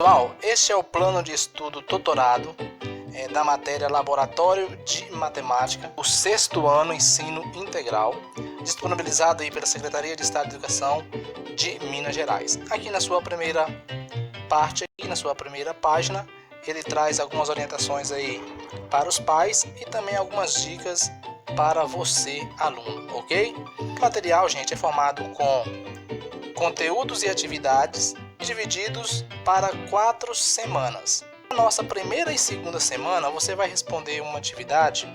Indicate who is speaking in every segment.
Speaker 1: Pessoal, este é o plano de estudo tutorado da matéria Laboratório de Matemática, o 6º ano Ensino Integral, disponibilizado aí pela Secretaria de Estado de Educação de Minas Gerais. Aqui na sua primeira parte, aqui na sua primeira página, ele traz algumas orientações aí para os pais e também algumas dicas para você, aluno, ok? O material, gente, é formado com conteúdos e atividades divididos para 4 semanas. Na nossa primeira e segunda semana, você vai responder uma atividade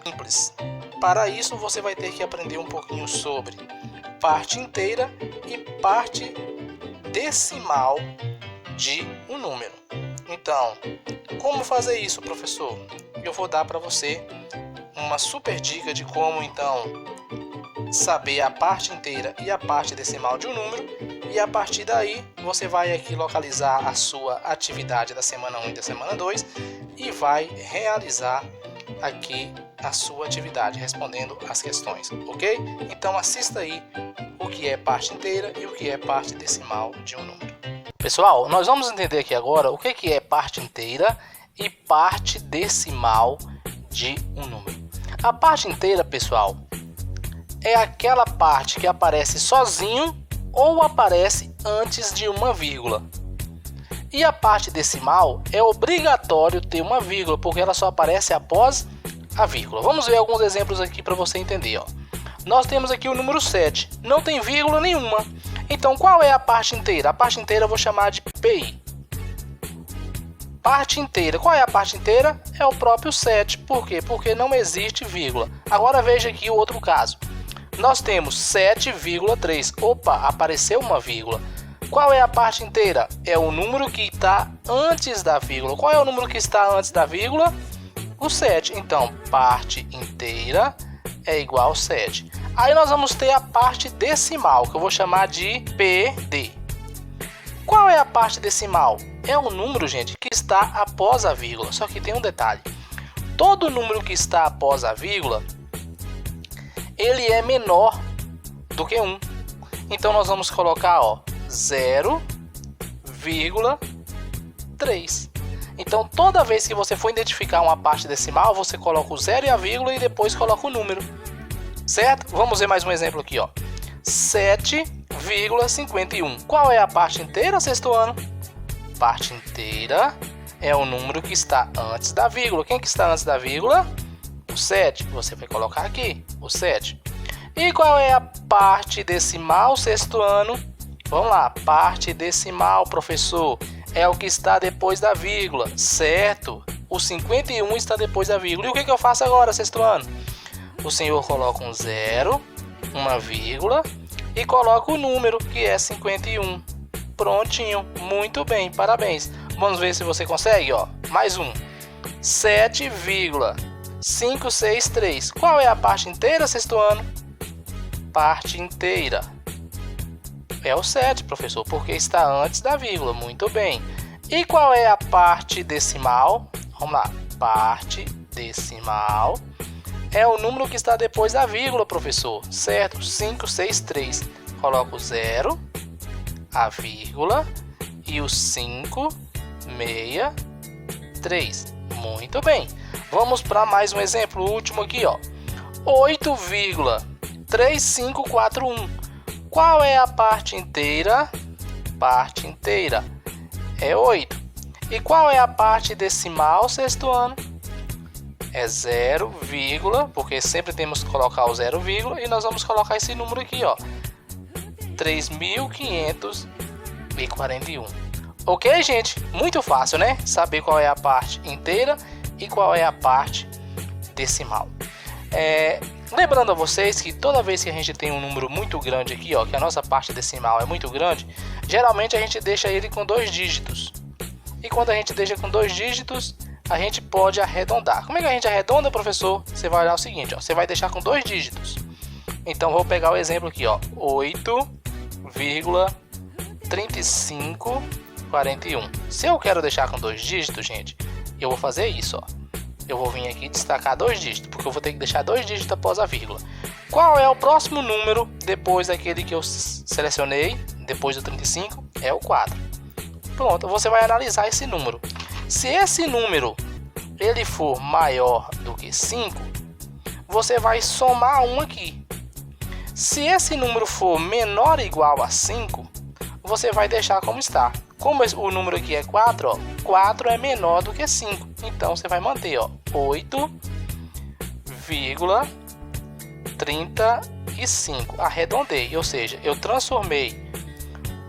Speaker 1: simples. Para isso, você vai ter que aprender um pouquinho sobre parte inteira e parte decimal de um número. Então, como fazer isso, professor? Eu vou dar para você uma super dica de como, então, saber a parte inteira e a parte decimal de um número, e a partir daí você vai aqui localizar a sua atividade da semana 1 e da semana 2 e vai realizar aqui a sua atividade respondendo as questões, ok? Então assista aí o que é parte inteira e o que é parte decimal de um número. Pessoal, nós vamos entender aqui agora o que é parte inteira e parte decimal de um número. A parte inteira, pessoal, é aquela parte que aparece sozinho ou aparece antes de uma vírgula. E a parte decimal é obrigatório ter uma vírgula, porque ela só aparece após a vírgula. Vamos ver alguns exemplos aqui para você entender. Ó. Nós temos aqui o número 7, não tem vírgula nenhuma. Então qual é a parte inteira? A parte inteira eu vou chamar de PI. Parte inteira. Qual é a parte inteira? É o próprio 7. Por quê? Porque não existe vírgula. Agora veja aqui o outro caso. Nós temos 7,3. Opa, apareceu uma vírgula. Qual é a parte inteira? É o número que está antes da vírgula. Qual é o número que está antes da vírgula? O 7. Então, parte inteira é igual a 7. Aí nós vamos ter a parte decimal, que eu vou chamar de PD. Qual é a parte decimal? É o número, gente, que está após a vírgula. Só que tem um detalhe. Todo número que está após a vírgula, ele é menor do que 1. Então nós vamos colocar 0,3. Então toda vez que você for identificar uma parte decimal, você coloca o 0 e a vírgula e depois coloca o número. Certo? Vamos ver mais um exemplo aqui. 7,51. Qual é a parte inteira, sexto ano? Parte inteira é o número que está antes da vírgula. Quem que está antes da vírgula? O 7, você vai colocar aqui, o 7. E qual é a parte decimal, sexto ano? Vamos lá, parte decimal, professor, é o que está depois da vírgula, certo? O 51 está depois da vírgula. E o que eu faço agora, sexto ano? O senhor coloca um 0, uma vírgula e coloca o número, que é 51. Prontinho, muito bem, parabéns. Vamos ver se você consegue, mais um. 7,563. Qual é a parte inteira, sexto ano? Parte inteira é o 7, professor, porque está antes da vírgula. Muito bem. E qual é a parte decimal? Vamos lá. Parte decimal é o número que está depois da vírgula, professor. Certo? 563. Coloca o 0, a vírgula e o 563. Muito bem. Vamos para mais um exemplo, o último aqui, 8,3541. Qual é a parte inteira? Parte inteira é 8. E qual é a parte decimal, sexto ano? É 0, porque sempre temos que colocar o 0, e nós vamos colocar esse número aqui, 3.541. Ok, gente? Muito fácil, né? Saber qual é a parte inteira e qual é a parte decimal. Lembrando a vocês que toda vez que a gente tem um número muito grande aqui, que a nossa parte decimal é muito grande, geralmente a gente deixa ele com 2 dígitos. E quando a gente deixa com 2 dígitos, a gente pode arredondar. Como é que a gente arredonda, professor? Você vai olhar o seguinte, você vai deixar com 2 dígitos. Então vou pegar o exemplo aqui, 8,3541. Se eu quero deixar com 2 dígitos, gente, eu vou fazer isso, Eu vou vir aqui destacar 2 dígitos, porque eu vou ter que deixar 2 dígitos após a vírgula. Qual é o próximo número depois daquele que eu selecionei, depois do 35? É o 4. Pronto, você vai analisar esse número. Se esse número ele for maior do que 5, você vai somar 1 aqui. Se esse número for menor ou igual a 5, você vai deixar como está. Como o número aqui é 4, ó, 4 é menor do que 5. Então, você vai manter, ó, 8,35. Arredondei, ou seja, eu transformei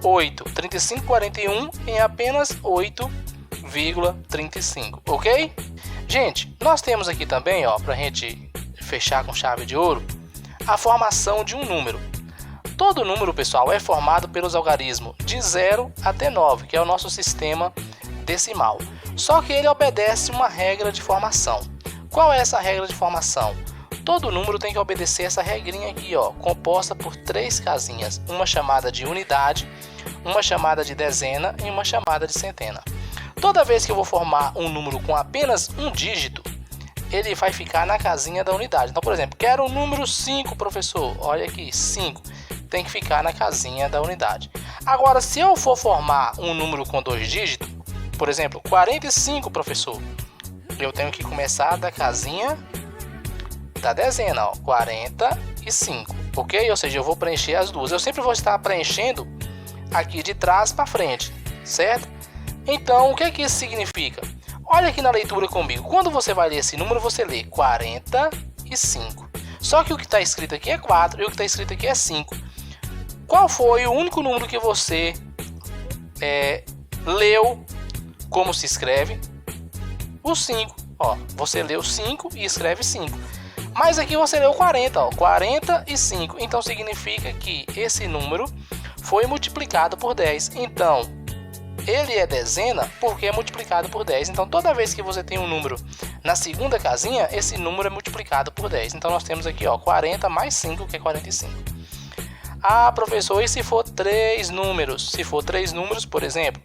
Speaker 1: 8,3541 em apenas 8,35, ok? Gente, nós temos aqui também, ó, para a gente fechar com chave de ouro, a formação de um número. Todo número, pessoal, é formado pelos algarismos de 0 até 9, que é o nosso sistema decimal. Só que ele obedece uma regra de formação. Qual é essa regra de formação? Todo número tem que obedecer essa regrinha aqui, ó, composta por 3 casinhas, uma chamada de unidade, uma chamada de dezena e uma chamada de centena. Toda vez que eu vou formar um número com apenas um dígito, ele vai ficar na casinha da unidade. Então, por exemplo, quero o número 5, professor. Olha aqui, 5. Tem que ficar na casinha da unidade. Agora, se eu for formar um número com 2 dígitos, por exemplo, 45, professor, eu tenho que começar da casinha da dezena, ó, 45, ok? Ou seja, eu vou preencher as duas. Eu sempre vou estar preenchendo aqui de trás para frente, certo? Então, o que é que isso significa? Olha aqui na leitura comigo. Quando você vai ler esse número, você lê 45. Só que o que está escrito aqui é 4 e o que está escrito aqui é 5. Qual foi o único número que você leu como se escreve? O 5. Ó, você leu 5 e escreve 5. Mas aqui você leu 40, ó, 45. Então significa que esse número foi multiplicado por 10. Então, ele é dezena porque é multiplicado por 10. Então, toda vez que você tem um número na segunda casinha, esse número é multiplicado por 10. Então, nós temos aqui, ó, 40 mais 5, que é 45. Ah, professor, e se for 3 números? Se for 3 números, por exemplo,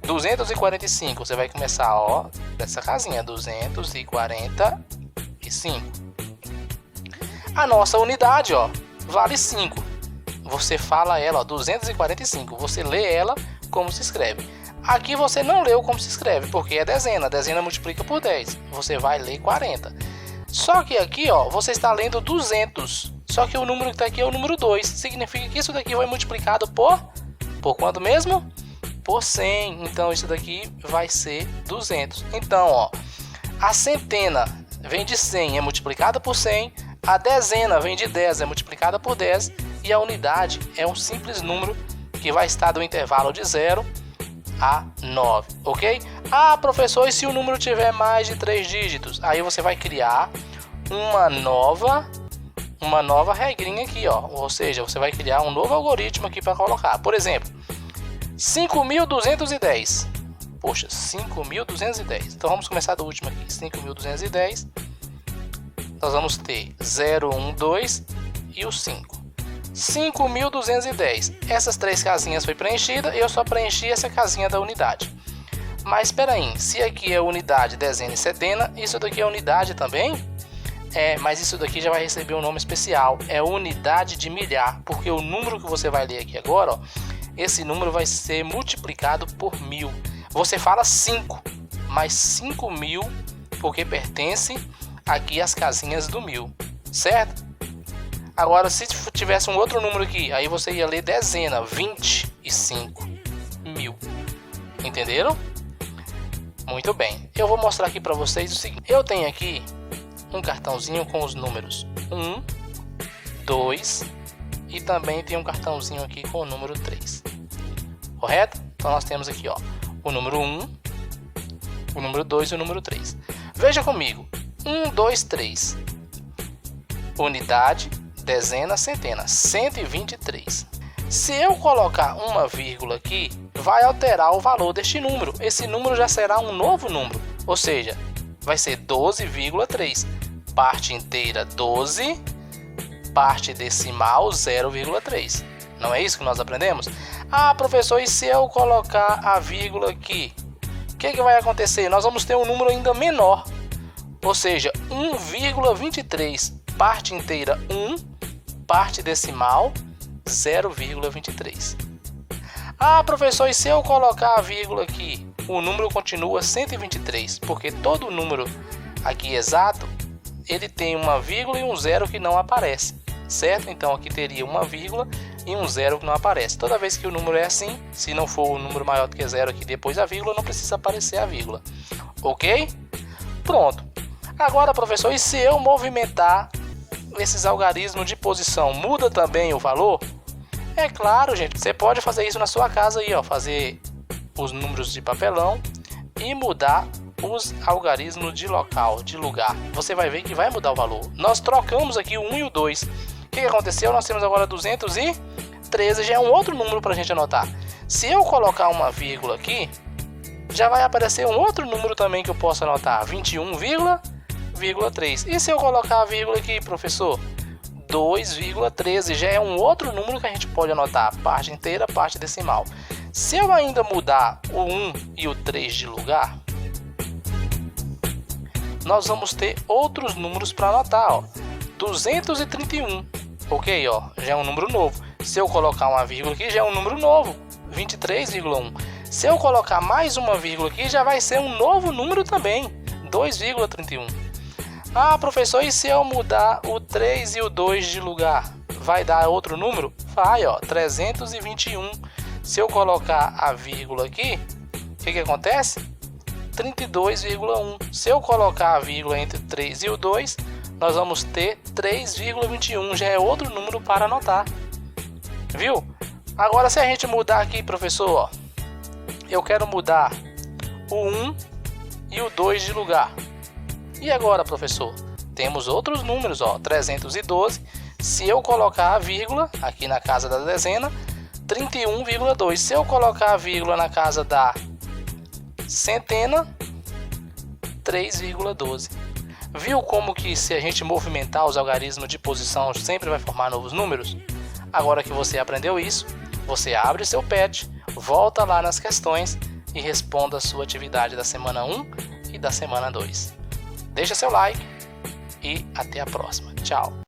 Speaker 1: 245, você vai começar, ó, dessa casinha, 245. A nossa unidade, ó, vale 5. Você fala ela, ó, 245. Você lê ela como se escreve. Aqui você não leu como se escreve, porque é dezena. Dezena multiplica por 10. Você vai ler 40. Só que aqui, ó, você está lendo 200. Só que o número que está aqui é o número 2. Significa que isso daqui foi multiplicado por quanto mesmo? Por 100. Então, isso daqui vai ser 200. Então, ó, a centena vem de 100, é multiplicada por 100. A dezena vem de 10, é multiplicada por 10. E a unidade é um simples número que vai estar do intervalo de 0 a 9, ok? Ah, professor, e se o número tiver mais de 3 dígitos? Aí você vai criar uma nova regrinha aqui, ó. Ou seja, você vai criar um novo algoritmo aqui para colocar. Por exemplo, 5.210. Poxa, 5.210. Então vamos começar do último aqui. 5.210. Nós vamos ter 0, 1, 2 e o 5. 5.210. Essas 3 casinhas foi preenchida e eu só preenchi essa casinha da unidade. Mas espera aí, se aqui é unidade, dezena e centena, isso daqui é unidade também? Mas isso daqui já vai receber um nome especial. É unidade de milhar, porque o número que você vai ler aqui agora, ó, esse número vai ser multiplicado por 1000. Você fala 5, mas 5.000 porque pertence aqui às casinhas do 1000, certo? Agora, se tivesse um outro número aqui, aí você ia ler dezena, 25.000. Entenderam? Muito bem. Eu vou mostrar aqui para vocês o seguinte. Eu tenho aqui um cartãozinho com os números 1, 2 e também tem um cartãozinho aqui com o número 3. Correto? Então nós temos aqui, ó, o número 1, o número 2 e o número 3. Veja comigo. 1, 2, 3. Unidade, dezena, centena. 123. Se eu colocar uma vírgula aqui, vai alterar o valor deste número. Esse número já será um novo número. Ou seja, vai ser 12,3. Parte inteira 12, parte decimal 0,3. Não é isso que nós aprendemos? Ah, professor, e se eu colocar a vírgula aqui? O que vai acontecer? Nós vamos ter um número ainda menor. Ou seja, 1,23. Parte inteira 1, parte decimal 0,23. Ah, professor, e se eu colocar a vírgula aqui? O número continua 123, porque todo número aqui exato, ele tem uma vírgula e um zero que não aparece, certo? Então aqui teria uma vírgula e um zero que não aparece. Toda vez que o número é assim, se não for o número maior do que zero aqui depois da vírgula, não precisa aparecer a vírgula, ok? Pronto. Agora, professor, e se eu movimentar esses algarismos de posição, muda também o valor? É claro, gente, você pode fazer isso na sua casa aí, ó, fazer os números de papelão e mudar os algarismos de local, de lugar. Você vai ver que vai mudar o valor. Nós trocamos aqui o 1 e o 2. O que aconteceu? Nós temos agora 213, já é um outro número para a gente anotar. Se eu colocar uma vírgula aqui, já vai aparecer um outro número também que eu posso anotar, 21,3. E se eu colocar a vírgula aqui, professor? 2,13, já é um outro número que a gente pode anotar, parte inteira, parte decimal. Se eu ainda mudar o 1 e o 3 de lugar, nós vamos ter outros números para anotar, ó. 231, ok, ó, já é um número novo. Se eu colocar uma vírgula aqui, já é um número novo, 23,1. Se eu colocar mais uma vírgula aqui, já vai ser um novo número também, 2,31. Ah, professor, e se eu mudar o 3 e o 2 de lugar? Vai dar outro número? Vai, ó, 321. Se eu colocar a vírgula aqui, o que acontece? 32,1. Se eu colocar a vírgula entre o 3 e o 2, nós vamos ter 3,21. Já é outro número para anotar. Viu? Agora, se a gente mudar aqui, professor, ó, eu quero mudar o 1 e o 2 de lugar. E agora, professor? Temos outros números, ó, 312. Se eu colocar a vírgula aqui na casa da dezena, 31,2. Se eu colocar a vírgula na casa da centena, 3,12. Viu como que se a gente movimentar os algarismos de posição sempre vai formar novos números? Agora que você aprendeu isso, você abre seu pad, volta lá nas questões e responda a sua atividade da semana 1 e da semana 2. Deixa seu like e até a próxima. Tchau!